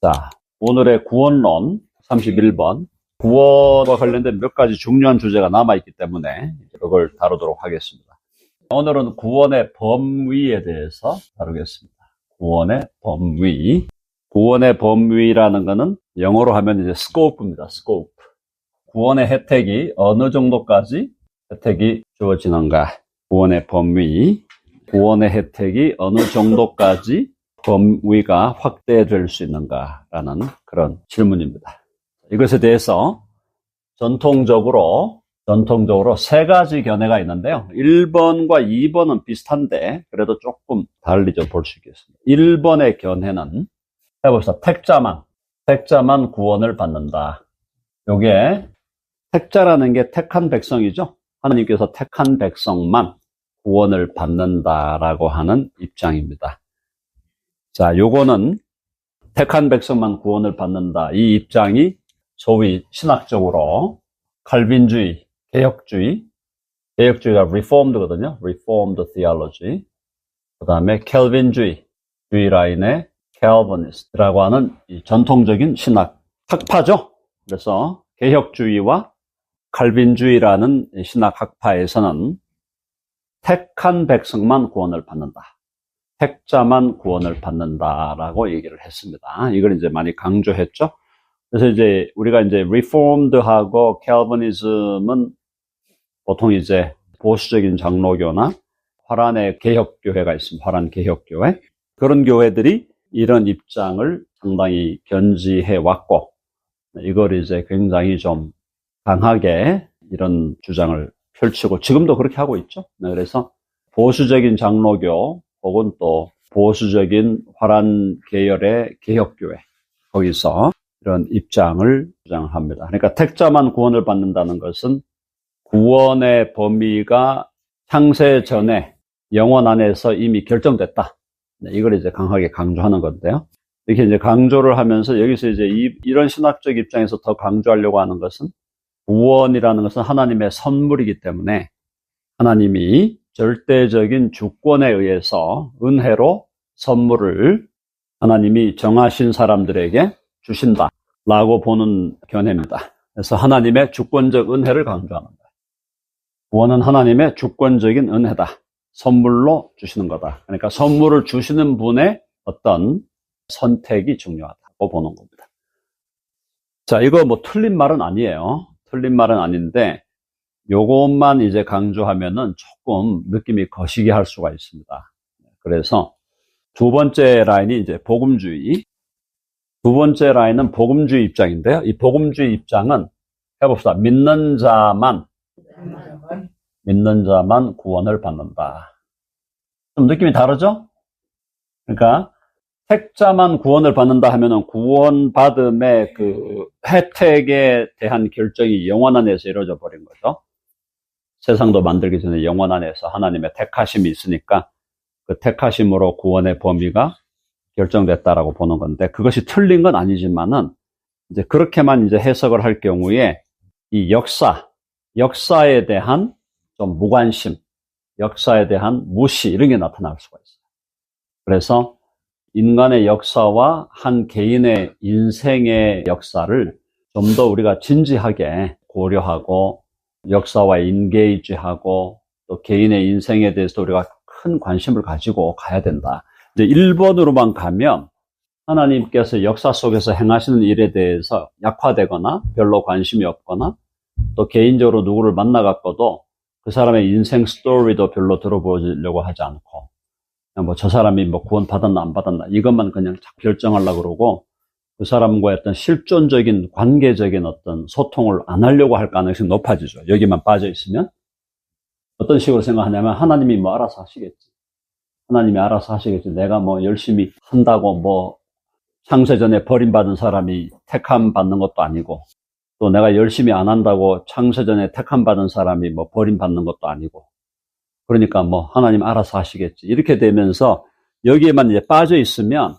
자, 오늘의 구원론 31번. 구원과 관련된 몇 가지 중요한 주제가 남아있기 때문에 그걸 다루도록 하겠습니다. 오늘은 구원의 범위에 대해서 다루겠습니다. 구원의 범위. 구원의 범위라는 것은 영어로 하면 이제 scope입니다. scope. 구원의 혜택이 어느 정도까지 혜택이 주어지는가. 구원의 범위. 구원의 혜택이 어느 정도까지 범위가 확대될 수 있는가라는 그런 질문입니다. 이것에 대해서 전통적으로 세 가지 견해가 있는데요. 1번과 2번은 비슷한데 그래도 조금 달리 좀 볼 수 있겠습니다. 1번의 견해는 해봅시다. 택자만 구원을 받는다. 요게 택자라는 게 택한 백성이죠. 하나님께서 택한 백성만 구원을 받는다라고 하는 입장입니다. 자, 요거는 택한 백성만 구원을 받는다. 이 입장이 소위 신학적으로 칼빈주의, 개혁주의가 reformed거든요. reformed theology. 그 다음에 켈빈주의 라인의 calvinist라고 하는 이 전통적인 신학 학파죠. 그래서 개혁주의와 칼빈주의라는 신학 학파에서는 택한 백성만 구원을 받는다. 택자만 구원을 받는다라고 얘기를 했습니다. 이걸 이제 많이 강조했죠. 그래서 이제 우리가 이제 Reformed하고 Calvinism은 보통 이제 보수적인 장로교나 화란의 개혁교회가 있습니다. 화란 개혁교회. 그런 교회들이 이런 입장을 상당히 견지해 왔고, 이걸 이제 굉장히 좀 강하게 이런 주장을 펼치고, 지금도 그렇게 하고 있죠. 그래서 보수적인 장로교, 혹은 또 보수적인 화란 계열의 개혁교회, 거기서 이런 입장을 주장합니다. 그러니까 택자만 구원을 받는다는 것은 구원의 범위가 창세 전에 영혼 안에서 이미 결정됐다. 이걸 이제 강하게 강조하는 건데요. 이렇게 이제 강조를 하면서 여기서 이제 이런 신학적 입장에서 더 강조하려고 하는 것은 구원이라는 것은 하나님의 선물이기 때문에 하나님이 절대적인 주권에 의해서 은혜로 선물을 하나님이 정하신 사람들에게 주신다라고 보는 견해입니다. 그래서 하나님의 주권적 은혜를 강조하는 거예요. 구원은 하나님의 주권적인 은혜다. 선물로 주시는 거다. 그러니까 선물을 주시는 분의 어떤 선택이 중요하다고 보는 겁니다. 자, 이거 뭐 틀린 말은 아니에요. 틀린 말은 아닌데 요것만 이제 강조하면은 조금 느낌이 거시기 할 수가 있습니다. 그래서 두 번째 라인이 이제 복음주의. 두 번째 라인은 복음주의 입장인데요. 이 복음주의 입장은 해봅시다. 믿는 자만 구원을 받는다. 좀 느낌이 다르죠? 그러니까 택자만 구원을 받는다 하면은 구원받음의 그 혜택에 대한 결정이 영원 안에서 이루어져 버린 거죠. 세상도 만들기 전에 영원 안에서 하나님의 택하심이 있으니까 그 택하심으로 구원의 범위가 결정됐다라고 보는 건데, 그것이 틀린 건 아니지만은 이제 그렇게만 이제 해석을 할 경우에 이 역사에 대한 좀 무관심, 역사에 대한 무시 이런 게 나타날 수가 있어요. 그래서 인간의 역사와 한 개인의 인생의 역사를 좀 더 우리가 진지하게 고려하고 역사와 인게이지하고 또 개인의 인생에 대해서 우리가 큰 관심을 가지고 가야 된다. 이제 1번으로만 가면 하나님께서 역사 속에서 행하시는 일에 대해서 약화되거나 별로 관심이 없거나 또 개인적으로 누구를 만나갖고도 그 사람의 인생 스토리도 별로 들어보려고 하지 않고 그냥 뭐 저 사람이 뭐 구원 받았나 안 받았나 이것만 그냥 결정하려고 그러고 그 사람과의 어떤 실존적인 관계적인 어떤 소통을 안 하려고 할 가능성이 높아지죠. 여기만 빠져 있으면. 어떤 식으로 생각하냐면 하나님이 뭐 알아서 하시겠지. 하나님이 알아서 하시겠지. 내가 뭐 열심히 한다고 뭐 창세전에 버림받은 사람이 택함 받는 것도 아니고 또 내가 열심히 안 한다고 창세전에 택함 받은 사람이 뭐 버림받는 것도 아니고 그러니까 뭐 하나님 알아서 하시겠지. 이렇게 되면서 여기에만 이제 빠져 있으면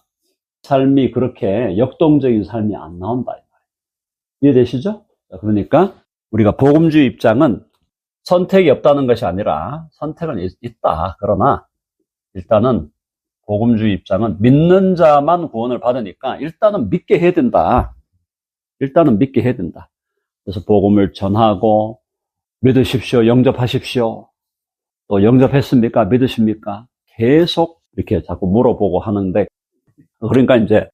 삶이 그렇게 역동적인 삶이 안 나온다. 이해되시죠? 그러니까 우리가 복음주의 입장은 선택이 없다는 것이 아니라 선택은 있다. 그러나 일단은 복음주의 입장은 믿는 자만 구원을 받으니까 일단은 믿게 해야 된다. 일단은 믿게 해야 된다. 그래서 복음을 전하고 믿으십시오. 영접하십시오. 또 영접했습니까? 믿으십니까? 계속 이렇게 자꾸 물어보고 하는데, 그러니까 이제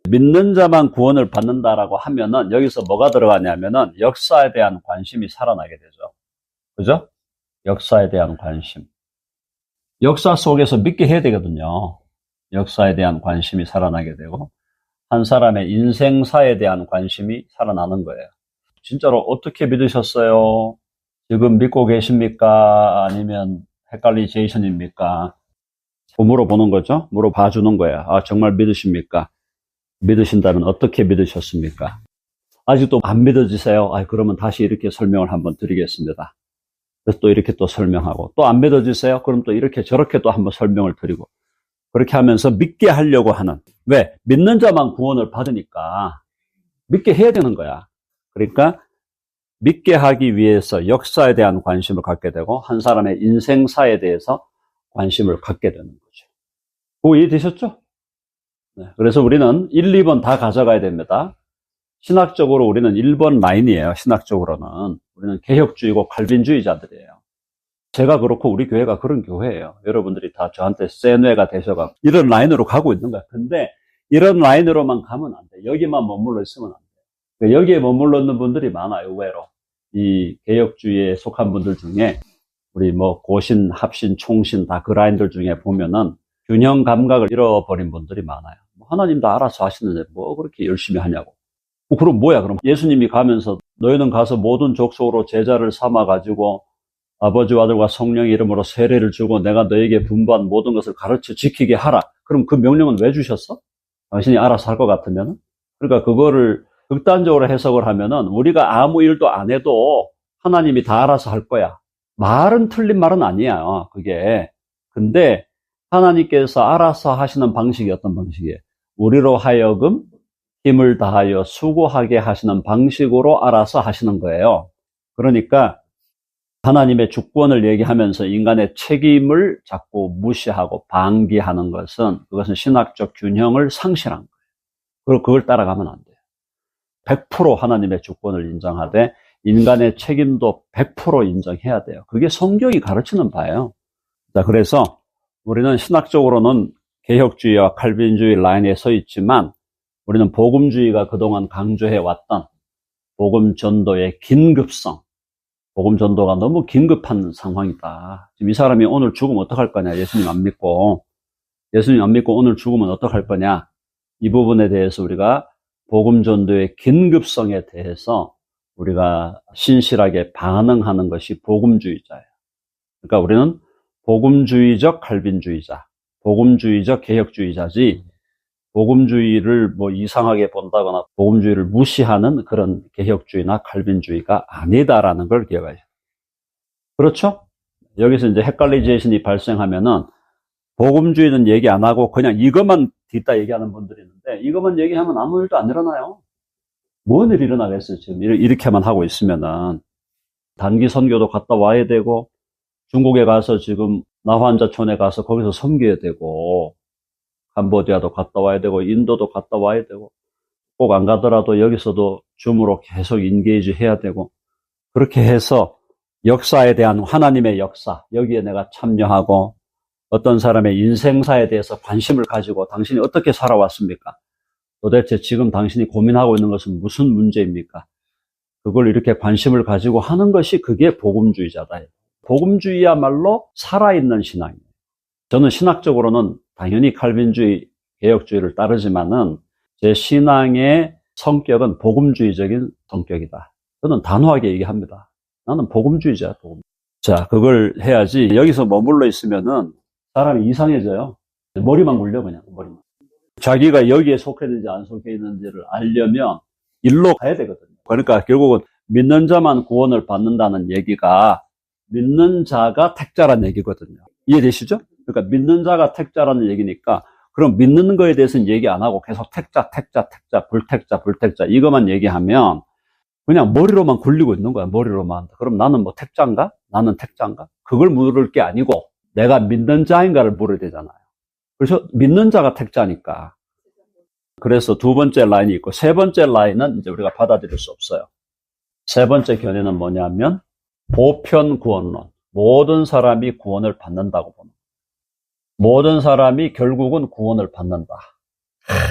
믿는 자만 구원을 받는다라고 하면은 여기서 뭐가 들어가냐면은 역사에 대한 관심이 살아나게 되죠. 그죠? 역사에 대한 관심. 역사 속에서 믿게 해야 되거든요. 역사에 대한 관심이 살아나게 되고 한 사람의 인생사에 대한 관심이 살아나는 거예요. 진짜로 어떻게 믿으셨어요? 지금 믿고 계십니까? 아니면 헷갈리제이션입니까? 물어보는 거죠. 물어봐 주는 거예요. 아, 정말 믿으십니까? 믿으신다면 어떻게 믿으셨습니까? 아직도 안 믿어지세요? 아, 그러면 다시 이렇게 설명을 한번 드리겠습니다. 그래서 또 이렇게 또 설명하고, 또 안 믿어지세요? 그럼 또 이렇게 저렇게 또 한번 설명을 드리고, 그렇게 하면서 믿게 하려고 하는. 왜? 믿는 자만 구원을 받으니까 믿게 해야 되는 거야. 그러니까 믿게 하기 위해서 역사에 대한 관심을 갖게 되고 한 사람의 인생사에 대해서 관심을 갖게 되는 거죠. 그거 이해되셨죠? 네, 그래서 우리는 1, 2번 다 가져가야 됩니다. 신학적으로 우리는 1번 라인이에요. 신학적으로는. 우리는 개혁주의고 칼빈주의자들이에요. 제가 그렇고 우리 교회가 그런 교회예요. 여러분들이 다 저한테 세뇌가 되셔서 이런 라인으로 가고 있는 거야. 근데 이런 라인으로만 가면 안 돼. 여기만 머물러 있으면 안 돼. 여기에 머물러 있는 분들이 많아요. 의외로. 이 개혁주의에 속한 분들 중에 우리 뭐 고신, 합신, 총신 다 그 라인들 중에 보면은 균형 감각을 잃어버린 분들이 많아요. 하나님 다 알아서 하시는데 뭐 그렇게 열심히 하냐고. 그럼 뭐야? 그럼 예수님이 가면서 너희는 가서 모든 족속으로 제자를 삼아가지고 아버지와 아들과 성령의 이름으로 세례를 주고 내가 너에게 분부한 모든 것을 가르쳐 지키게 하라. 그럼 그 명령은 왜 주셨어? 당신이 알아서 할 것 같으면은? 그러니까 그거를 극단적으로 해석을 하면은 우리가 아무 일도 안 해도 하나님이 다 알아서 할 거야. 말은 틀린 말은 아니야, 그게. 근데 하나님께서 알아서 하시는 방식이 어떤 방식이에요? 우리로 하여금 힘을 다하여 수고하게 하시는 방식으로 알아서 하시는 거예요. 그러니까 하나님의 주권을 얘기하면서 인간의 책임을 자꾸 무시하고 방기하는 그것은 신학적 균형을 상실한 거예요. 그리고 그걸 따라가면 안 돼요. 100% 하나님의 주권을 인정하되 인간의 책임도 100% 인정해야 돼요. 그게 성경이 가르치는 바예요. 자, 그래서 우리는 신학적으로는 개혁주의와 칼빈주의 라인에 서 있지만 우리는 복음주의가 그동안 강조해왔던 복음 전도의 긴급성, 복음 전도가 너무 긴급한 상황이다. 지금 이 사람이 오늘 죽으면 어떡할 거냐? 예수님 안 믿고 오늘 죽으면 어떡할 거냐? 이 부분에 대해서 우리가 복음 전도의 긴급성에 대해서 우리가 신실하게 반응하는 것이 복음주의자예요. 그러니까 우리는 복음주의적 칼빈주의자, 복음주의적 개혁주의자지 복음주의를 뭐 이상하게 본다거나 복음주의를 무시하는 그런 개혁주의나 칼빈주의가 아니다라는 걸 기억해야 돼요. 그렇죠? 여기서 이제 헷갈리제이션이 발생하면은 복음주의는 얘기 안 하고 그냥 이것만 뒷다 얘기하는 분들이 있는데 이것만 얘기하면 아무 일도 안 일어나요. 뭔 일이 일어나겠어요? 지금 이렇게만 하고 있으면은 단기 선교도 갔다 와야 되고 중국에 가서 지금 나환자촌에 가서 거기서 섬겨야 되고 캄보디아도 갔다 와야 되고 인도도 갔다 와야 되고 꼭 안 가더라도 여기서도 줌으로 계속 인게이지 해야 되고 그렇게 해서 역사에 대한 하나님의 역사 여기에 내가 참여하고 어떤 사람의 인생사에 대해서 관심을 가지고 당신이 어떻게 살아왔습니까? 도대체 지금 당신이 고민하고 있는 것은 무슨 문제입니까? 그걸 이렇게 관심을 가지고 하는 것이 그게 복음주의자다. 복음주의야말로 살아있는 신앙이에요. 저는 신학적으로는 당연히 칼빈주의, 개혁주의를 따르지만은 제 신앙의 성격은 복음주의적인 성격이다. 저는 단호하게 얘기합니다. 나는 복음주의자야, 복음. 자, 그걸 해야지 여기서 머물러 있으면은 사람이 이상해져요. 머리만 굴려, 그냥, 머리만. 자기가 여기에 속해 있는지 안 속해 있는지를 알려면 일로 가야 되거든요. 그러니까 결국은 믿는 자만 구원을 받는다는 얘기가 믿는 자가 택자란 얘기거든요. 이해되시죠? 그러니까 믿는 자가 택자라는 얘기니까 그럼 믿는 거에 대해서는 얘기 안 하고 계속 택자, 불택자 이것만 얘기하면 그냥 머리로만 굴리고 있는 거야. 머리로만. 그럼 나는 뭐 택자인가? 나는 택자인가? 그걸 물을 게 아니고 내가 믿는 자인가를 물어야 되잖아요. 그래서 믿는 자가 택자니까. 그래서 두 번째 라인이 있고, 세 번째 라인은 이제 우리가 받아들일 수 없어요. 세 번째 견해는 뭐냐면, 보편 구원론. 모든 사람이 구원을 받는다고 보는. 모든 사람이 결국은 구원을 받는다.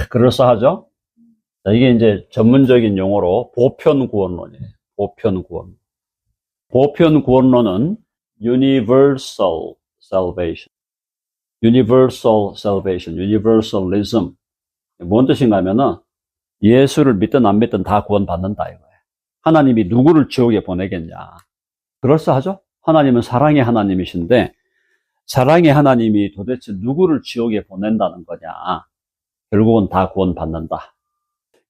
그럴싸하죠? 이게 이제 전문적인 용어로 보편 구원론이에요. 보편 구원. 보편 구원론은 universal salvation. universal salvation, universalism. 뭔 뜻인가 하면은 예수를 믿든 안 믿든 다 구원받는다 이거예요. 하나님이 누구를 지옥에 보내겠냐. 그럴싸하죠? 하나님은 사랑의 하나님이신데 사랑의 하나님이 도대체 누구를 지옥에 보낸다는 거냐. 결국은 다 구원받는다.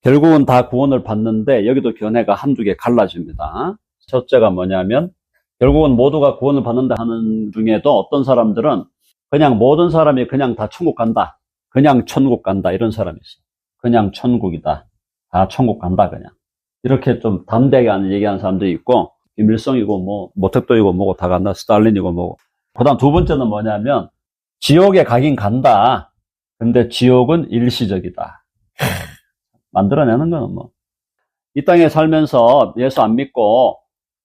결국은 다 구원을 받는데 여기도 견해가 한두 개 갈라집니다. 첫째가 뭐냐면 결국은 모두가 구원을 받는다 하는 중에도 어떤 사람들은 그냥 모든 사람이 그냥 다 천국 간다. 그냥 천국 간다. 이런 사람이 있어. 그냥 천국이다. 다 천국 간다 그냥. 이렇게 좀 담대하게 얘기하는 사람도 있고 김일성이고 뭐 모택도이고 뭐고 다 간다. 스탈린이고 뭐고. 그다음 두 번째는 뭐냐면 지옥에 가긴 간다. 근데 지옥은 일시적이다. 만들어내는 거는 뭐. 이 땅에 살면서 예수 안 믿고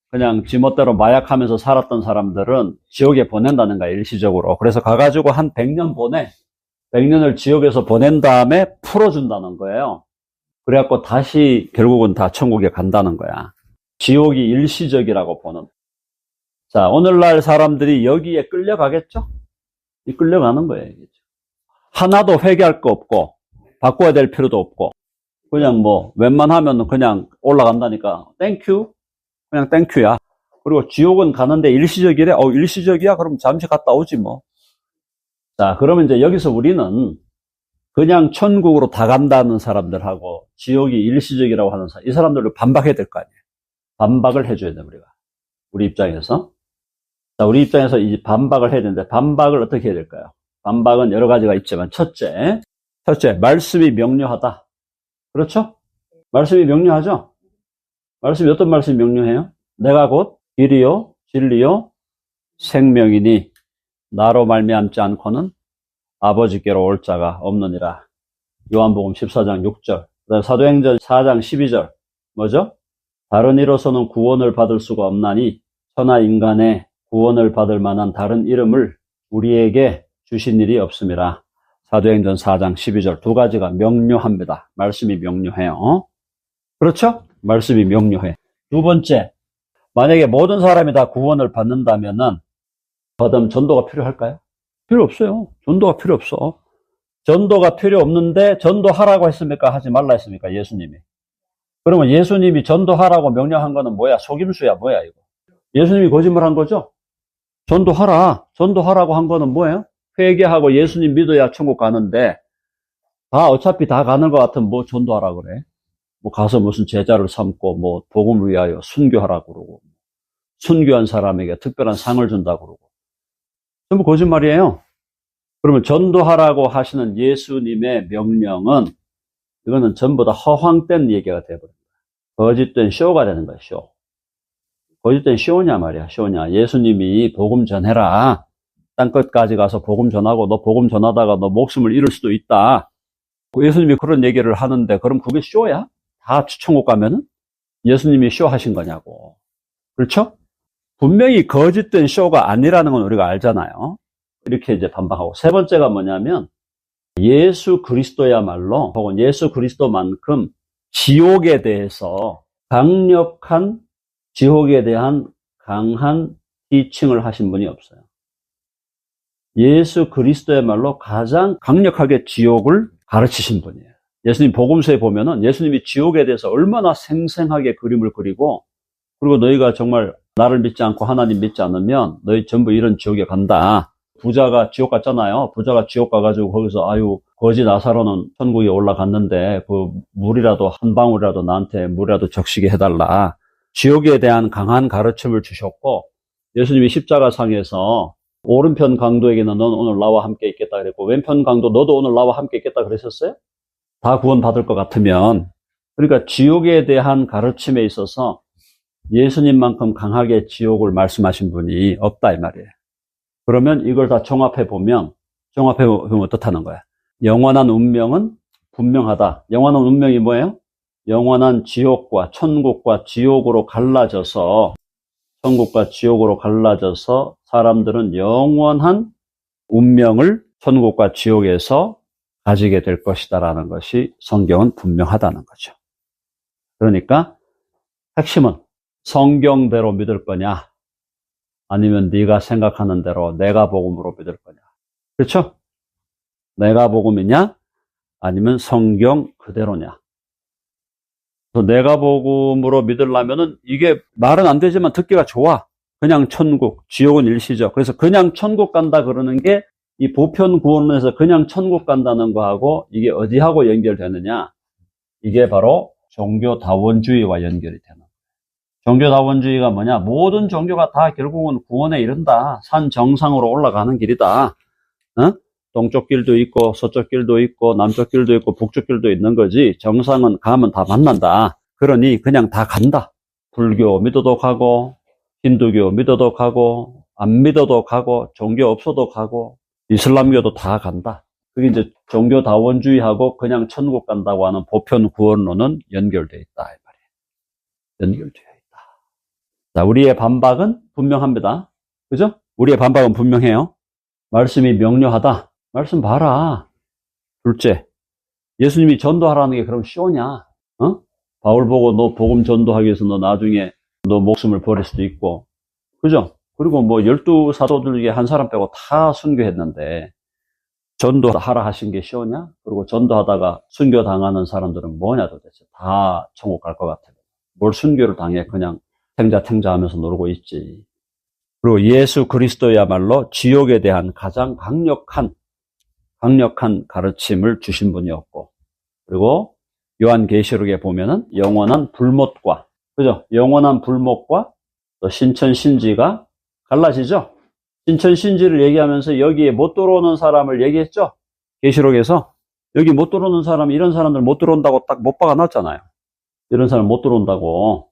그냥 지멋대로 마약하면서 살았던 사람들은 지옥에 보낸다는 거야, 일시적으로. 그래서 가가지고 한 100년 보내. 100년을 지옥에서 보낸 다음에 풀어준다는 거예요. 그래갖고 다시 결국은 다 천국에 간다는 거야. 지옥이 일시적이라고 보는. 자, 오늘날 사람들이 여기에 끌려가겠죠? 이 끌려가는 거예요. 하나도 회개할 거 없고, 바꿔야 될 필요도 없고, 그냥 뭐, 웬만하면 그냥 올라간다니까, 땡큐. 그냥 땡큐야. 그리고 지옥은 가는데 일시적이래? 일시적이야? 그럼 잠시 갔다 오지 뭐. 자, 그러면 이제 여기서 우리는 그냥 천국으로 다 간다는 사람들하고 지옥이 일시적이라고 하는 사람, 이 사람들을 반박해야 될 거 아니에요. 반박을 해줘야 돼, 우리가. 우리 입장에서. 자, 우리 입장에서 이 반박을 해야 되는데, 반박을 어떻게 해야 될까요? 반박은 여러 가지가 있지만, 첫째, 말씀이 명료하다. 그렇죠? 말씀이 명료하죠? 말씀이 어떤 말씀이 명료해요? 내가 곧 길이요, 진리요, 생명이니 나로 말미암지 않고는 아버지께로 올 자가 없느니라. 요한복음 14장 6절. 그다음 사도행전 4장 12절. 뭐죠? 다른 이로서는 구원을 받을 수가 없나니 천하 인간의 구원을 받을 만한 다른 이름을 우리에게 주신 일이 없음이라. 사도행전 4장 12절. 두 가지가 명료합니다. 말씀이 명료해요. 그렇죠? 말씀이 명료해. 두 번째, 만약에 모든 사람이 다 구원을 받는다면은 그다음 전도가 필요할까요? 필요 없어요. 전도가 필요 없어. 전도가 필요 없는데 전도하라고 했습니까? 하지 말라 했습니까? 예수님이. 그러면 예수님이 전도하라고 명령한 거는 뭐야? 속임수야 뭐야 이거? 예수님이 거짓말한 거죠? 전도하라고 한 거는 뭐예요? 회개하고 예수님 믿어야 천국 가는데 어차피 다 가는 것 같으면 뭐 전도하라 그래? 뭐 가서 무슨 제자를 삼고 뭐 복음을 위하여 순교하라고 그러고 순교한 사람에게 특별한 상을 준다고 그러고 전부 거짓말이에요. 그러면 전도하라고 하시는 예수님의 명령은 이거는 전부 다 허황된 얘기가 되어버립니다. 거짓된 쇼가 되는 거야, 쇼. 거짓된 쇼냐 말이야, 쇼냐. 예수님이 복음 전해라. 땅끝까지 가서 복음 전하고 너 복음 전하다가 너 목숨을 잃을 수도 있다. 예수님이 그런 얘기를 하는데 그럼 그게 쇼야? 다 천국 가면은? 예수님이 쇼 하신 거냐고. 그렇죠? 분명히 거짓된 쇼가 아니라는 건 우리가 알잖아요. 이렇게 이제 반박하고. 세 번째가 뭐냐면, 예수 그리스도야말로, 혹은 예수 그리스도만큼 지옥에 대해서 강력한, 지옥에 대한 강한 티칭을 하신 분이 없어요. 예수 그리스도야말로 가장 강력하게 지옥을 가르치신 분이에요. 예수님 복음서에 보면은 예수님이 지옥에 대해서 얼마나 생생하게 그림을 그리고, 그리고 너희가 정말 나를 믿지 않고 하나님 믿지 않으면 너희 전부 이런 지옥에 간다. 부자가 지옥 갔잖아요. 부자가 지옥 가가지고 거기서 거지 나사로는 천국에 올라갔는데 그 물이라도 한 방울이라도 나한테 물이라도 적시게 해달라. 지옥에 대한 강한 가르침을 주셨고 예수님이 십자가상에서 오른편 강도에게는 넌 오늘 나와 함께 있겠다 그랬고 왼편 강도 너도 오늘 나와 함께 있겠다 그랬었어요? 다 구원받을 것 같으면. 그러니까 지옥에 대한 가르침에 있어서 예수님만큼 강하게 지옥을 말씀하신 분이 없다 이 말이에요. 그러면 이걸 다 종합해 보면 종합해보면 어떻다는 거야? 영원한 운명은 분명하다. 영원한 운명이 뭐예요? 영원한 지옥과 천국과 지옥으로 갈라져서 천국과 지옥으로 갈라져서 사람들은 영원한 운명을 천국과 지옥에서 가지게 될 것이다라는 것이 성경은 분명하다는 거죠. 그러니까 핵심은 성경대로 믿을 거냐 아니면 네가 생각하는 대로 내가 복음으로 믿을 거냐. 그렇죠? 내가 복음이냐 아니면 성경 그대로냐. 내가 복음으로 믿으려면은 이게 말은 안 되지만 듣기가 좋아. 그냥 천국, 지옥은 일시적. 그래서 그냥 천국 간다 그러는 게 이 보편 구원론에서 그냥 천국 간다는 거하고 이게 어디하고 연결되느냐? 이게 바로 종교다원주의와 연결이 되는 거예요. 종교다원주의가 뭐냐? 모든 종교가 다 결국은 구원에 이른다. 산 정상으로 올라가는 길이다. 어? 동쪽 길도 있고 서쪽 길도 있고 남쪽 길도 있고 북쪽 길도 있는 거지. 정상은 가면 다 만난다. 그러니 그냥 다 간다. 불교 믿어도 가고 힌두교 믿어도 가고 안 믿어도 가고 종교 없어도 가고 이슬람교도 다 간다. 그게 이제 종교다원주의하고 그냥 천국 간다고 하는 보편 구원론은 연결되어 있다 이 말이에요. 연결되어 있다. 자, 우리의 반박은 분명합니다. 그죠? 우리의 반박은 분명해요. 말씀이 명료하다. 말씀 봐라. 둘째, 예수님이 전도하라는 게 그럼 쉬우냐? 어? 바울 보고 너 복음 전도하기 위해서 너 나중에 너 목숨을 버릴 수도 있고. 그죠? 그리고 뭐 12사도들 중에 한 사람 빼고 다 순교했는데 전도하라 하신 게 쉬우냐? 그리고 전도하다가 순교당하는 사람들은 뭐냐 도대체. 다 천국 갈 것 같아. 뭘 순교를 당해. 그냥 탱자탱자 하면서 놀고 있지. 그리고 예수 그리스도야말로 지옥에 대한 가장 강력한 가르침을 주신 분이었고, 그리고 요한계시록에 보면은 영원한 불못과, 그죠? 영원한 불못과 또 신천신지가 갈라지죠? 신천신지를 얘기하면서 여기에 못 들어오는 사람을 얘기했죠? 계시록에서. 여기 못 들어오는 사람, 이런 사람들 못 들어온다고 딱 못 박아놨잖아요. 이런 사람 못 들어온다고.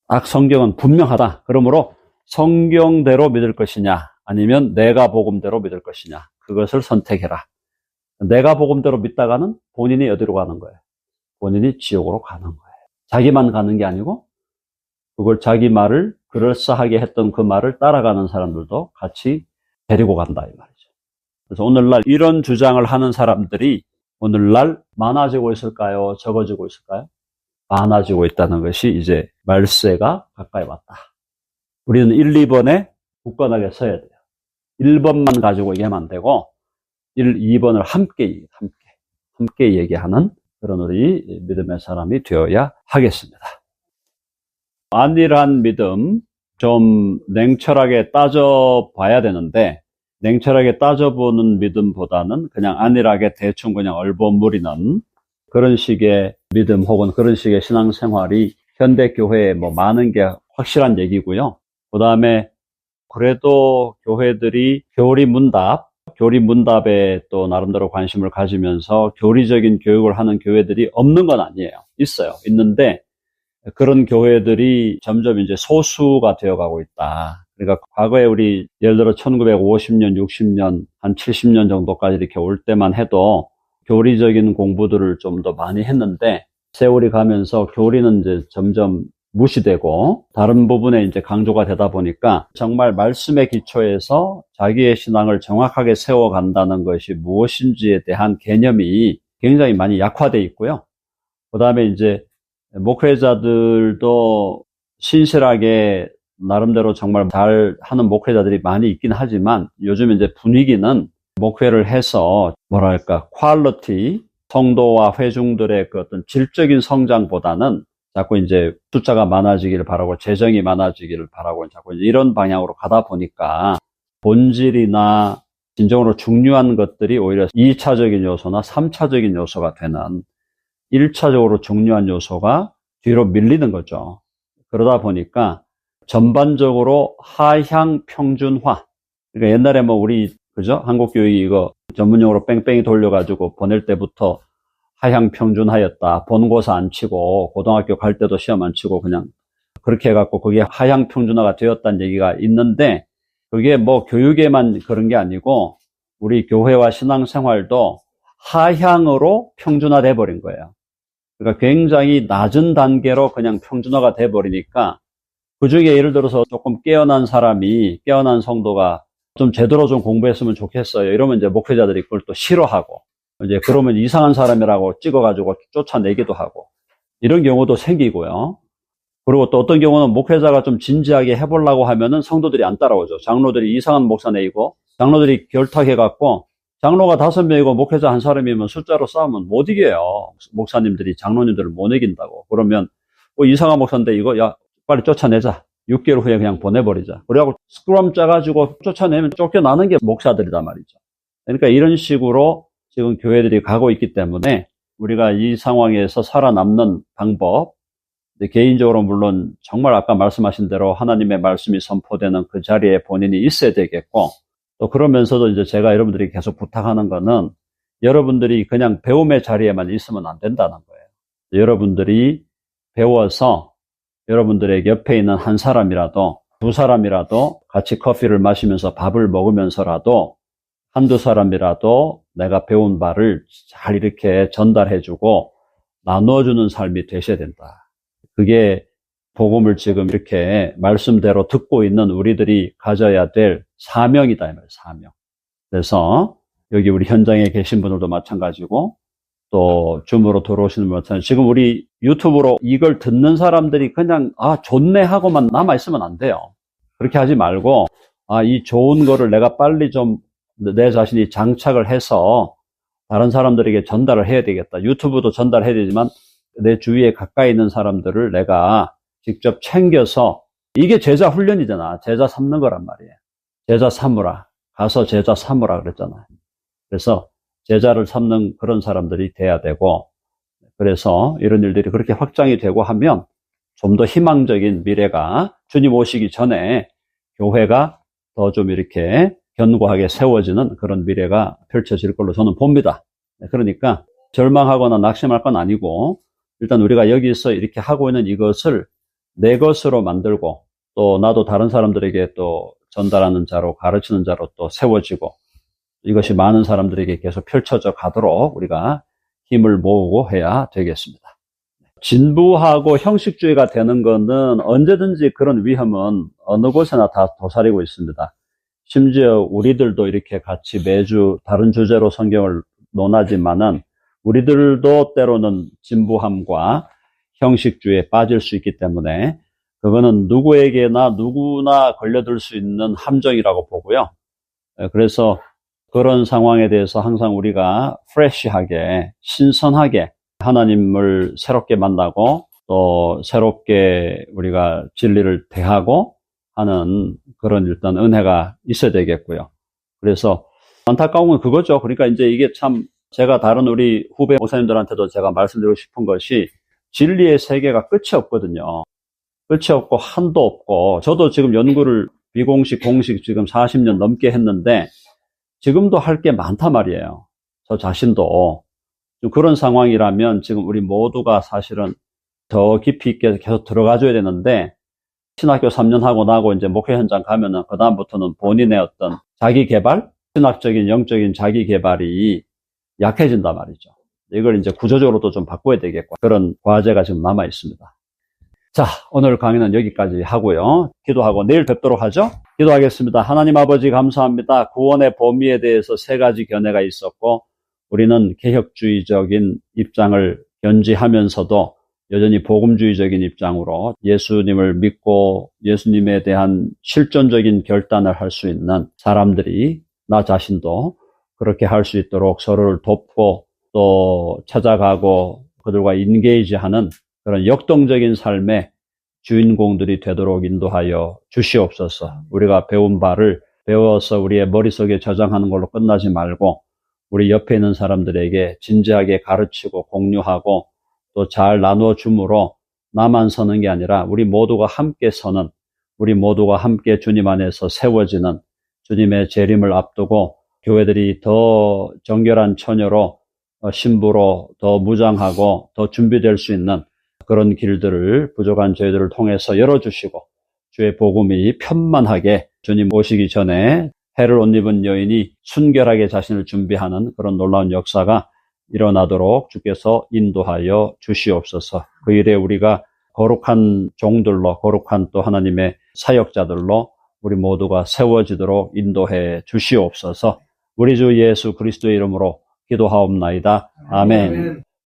딱 성경은 분명하다. 그러므로 성경대로 믿을 것이냐, 아니면 내가 복음대로 믿을 것이냐, 그것을 선택해라. 내가 복음대로 믿다가는 본인이 어디로 가는 거예요? 본인이 지옥으로 가는 거예요. 자기만 가는 게 아니고 그걸 자기 말을 그럴싸하게 했던 그 말을 따라가는 사람들도 같이 데리고 간다 이 말이죠. 그래서 오늘날 이런 주장을 하는 사람들이 오늘날 많아지고 있을까요? 적어지고 있을까요? 많아지고 있다는 것이 이제 말세가 가까이 왔다. 우리는 1, 2번에 굳건하게 서야 돼요. 1번만 가지고 얘기하면 안 되고 1, 2번을 함께 얘기하는 그런 우리 믿음의 사람이 되어야 하겠습니다. 안일한 믿음, 좀 냉철하게 따져봐야 되는데, 냉철하게 따져보는 믿음보다는 그냥 안일하게 대충 그냥 얼버무리는 그런 식의 믿음 혹은 그런 식의 신앙생활이 현대교회에 뭐 많은 게 확실한 얘기고요. 그 다음에 그래도 교회들이 교리문답에 또 나름대로 관심을 가지면서 교리적인 교육을 하는 교회들이 없는 건 아니에요. 있어요. 있는데 그런 교회들이 점점 이제 소수가 되어가고 있다. 그러니까 과거에 우리 예를 들어 1950년, 60년, 한 70년 정도까지 이렇게 올 때만 해도 교리적인 공부들을 좀 더 많이 했는데 세월이 가면서 교리는 이제 점점 무시되고 다른 부분에 이제 강조가 되다 보니까 정말 말씀의 기초에서 자기의 신앙을 정확하게 세워간다는 것이 무엇인지에 대한 개념이 굉장히 많이 약화되어 있고요. 그 다음에 이제 목회자들도 신실하게 나름대로 정말 잘 하는 목회자들이 많이 있긴 하지만 요즘 이제 분위기는 목회를 해서 뭐랄까 퀄리티, 성도와 회중들의 그 어떤 질적인 성장보다는 자꾸 이제 숫자가 많아지기를 바라고 재정이 많아지기를 바라고 자꾸 이런 방향으로 가다 보니까 본질이나 진정으로 중요한 것들이 오히려 2차적인 요소나 3차적인 요소가 되는 1차적으로 중요한 요소가 뒤로 밀리는 거죠. 그러다 보니까 전반적으로 하향 평준화. 그러니까 옛날에 뭐 우리 그죠? 한국 교육이 이거 전문용어로 뺑뺑이 돌려가지고 보낼 때부터 하향 평준하였다. 본고사 안 치고 고등학교 갈 때도 시험 안 치고 그냥 그렇게 해갖고 그게 하향 평준화가 되었다는 얘기가 있는데 그게 뭐 교육에만 그런 게 아니고 우리 교회와 신앙생활도 하향으로 평준화돼 버린 거예요. 그러니까 굉장히 낮은 단계로 그냥 평준화가 돼 버리니까 그중에 예를 들어서 조금 깨어난 성도가 좀 제대로 좀 공부했으면 좋겠어요. 이러면 이제 목회자들이 그걸 또 싫어하고, 이제 그러면 이상한 사람이라고 찍어가지고 쫓아내기도 하고, 이런 경우도 생기고요. 그리고 또 어떤 경우는 목회자가 좀 진지하게 해보려고 하면은 성도들이 안 따라오죠. 장로들이 이상한 목사 내이고, 장로들이 결탁해갖고, 장로가 5명이고 목회자 1사람이면 숫자로 싸우면 못 이겨요. 목사님들이 장로님들을 못 이긴다고. 그러면 이상한 목사인데 이거 야 빨리 쫓아내자. 6개월 후에 그냥 보내버리자. 그래갖고 스크럼 짜가지고 쫓아내면 쫓겨나는 게 목사들이란 말이죠. 그러니까 이런 식으로 지금 교회들이 가고 있기 때문에 우리가 이 상황에서 살아남는 방법, 개인적으로 물론 정말 아까 말씀하신 대로 하나님의 말씀이 선포되는 그 자리에 본인이 있어야 되겠고, 또 그러면서도 이제 제가 여러분들이 계속 부탁하는 거는 여러분들이 그냥 배움의 자리에만 있으면 안 된다는 거예요. 여러분들이 배워서 여러분들의 옆에 있는 한 사람이라도, 2사람이라도 같이 커피를 마시면서 밥을 먹으면서라도 한두 사람이라도 내가 배운 바를 잘 이렇게 전달해주고 나눠주는 삶이 되셔야 된다. 그게 복음을 지금 이렇게 말씀대로 듣고 있는 우리들이 가져야 될 사명이다, 이 말이에요, 사명. 그래서 여기 우리 현장에 계신 분들도 마찬가지고, 또 줌으로 들어오시는 분들 마찬가지고, 지금 우리 유튜브로 이걸 듣는 사람들이 그냥 좋네 하고만 남아있으면 안 돼요. 그렇게 하지 말고 이 좋은 거를 내가 빨리 좀 내 자신이 장착을 해서 다른 사람들에게 전달을 해야 되겠다. 유튜브도 전달해야 되지만 내 주위에 가까이 있는 사람들을 내가 직접 챙겨서, 이게 제자 훈련이잖아. 제자 삼는 거란 말이에요. 제자 삼으라. 가서 제자 삼으라 그랬잖아요. 그래서 제자를 삼는 그런 사람들이 돼야 되고, 그래서 이런 일들이 그렇게 확장이 되고 하면 좀 더 희망적인 미래가 주님 오시기 전에 교회가 더 좀 이렇게 견고하게 세워지는 그런 미래가 펼쳐질 걸로 저는 봅니다. 그러니까 절망하거나 낙심할 건 아니고, 일단 우리가 여기서 이렇게 하고 있는 이것을 내 것으로 만들고, 또 나도 다른 사람들에게 또 전달하는 자로, 가르치는 자로 또 세워지고, 이것이 많은 사람들에게 계속 펼쳐져 가도록 우리가 힘을 모으고 해야 되겠습니다. 진부하고 형식주의가 되는 것은 언제든지 그런 위험은 어느 곳에나 다 도사리고 있습니다. 심지어 우리들도 이렇게 같이 매주 다른 주제로 성경을 논하지만은 우리들도 때로는 진부함과 형식주의에 빠질 수 있기 때문에 그거는 누구에게나 누구나 걸려들 수 있는 함정이라고 보고요. 그래서 그런 상황에 대해서 항상 우리가 프레시하게, 신선하게 하나님을 새롭게 만나고 또 새롭게 우리가 진리를 대하고 하는 그런 일단 은혜가 있어야 되겠고요. 그래서 안타까운 건 그거죠. 그러니까 이제 이게 참 제가 다른 우리 후배 목사님들한테도 제가 말씀드리고 싶은 것이, 진리의 세계가 끝이 없거든요. 끝이 없고 한도 없고, 저도 지금 연구를 비공식, 공식 지금 40년 넘게 했는데 지금도 할 게 많단 말이에요. 저 자신도. 좀 그런 상황이라면 지금 우리 모두가 사실은 더 깊이 있게 계속 들어가줘야 되는데, 신학교 3년 하고 나고 이제 목회 현장 가면은 그다음부터는 본인의 어떤 자기 개발, 신학적인 영적인 자기 개발이 약해진단 말이죠. 이걸 이제 구조적으로도 좀 바꿔야 되겠고, 그런 과제가 지금 남아 있습니다. 자, 오늘 강의는 여기까지 하고요. 기도하고 내일 뵙도록 하죠. 기도하겠습니다. 하나님 아버지 감사합니다. 구원의 범위에 대해서 3가지 견해가 있었고, 우리는 개혁주의적인 입장을 견지하면서도 여전히 복음주의적인 입장으로 예수님을 믿고 예수님에 대한 실존적인 결단을 할 수 있는 사람들이, 나 자신도 그렇게 할 수 있도록 서로를 돕고 또 찾아가고 그들과 인게이지하는 그런 역동적인 삶의 주인공들이 되도록 인도하여 주시옵소서. 우리가 배운 바를 배워서 우리의 머릿속에 저장하는 걸로 끝나지 말고 우리 옆에 있는 사람들에게 진지하게 가르치고 공유하고 또 잘 나누어 줌으로 나만 서는 게 아니라 우리 모두가 함께 서는, 우리 모두가 함께 주님 안에서 세워지는, 주님의 재림을 앞두고 교회들이 더 정결한 처녀로, 신부로 더 무장하고 더 준비될 수 있는 그런 길들을 부족한 저희들을 통해서 열어주시고, 주의 복음이 편만하게 주님 오시기 전에 해를 옷 입은 여인이 순결하게 자신을 준비하는 그런 놀라운 역사가 일어나도록 주께서 인도하여 주시옵소서. 그 일에 우리가 거룩한 종들로, 거룩한 또 하나님의 사역자들로 우리 모두가 세워지도록 인도해 주시옵소서. 우리 주 예수 그리스도의 이름으로 기도하옵나이다. 아멘.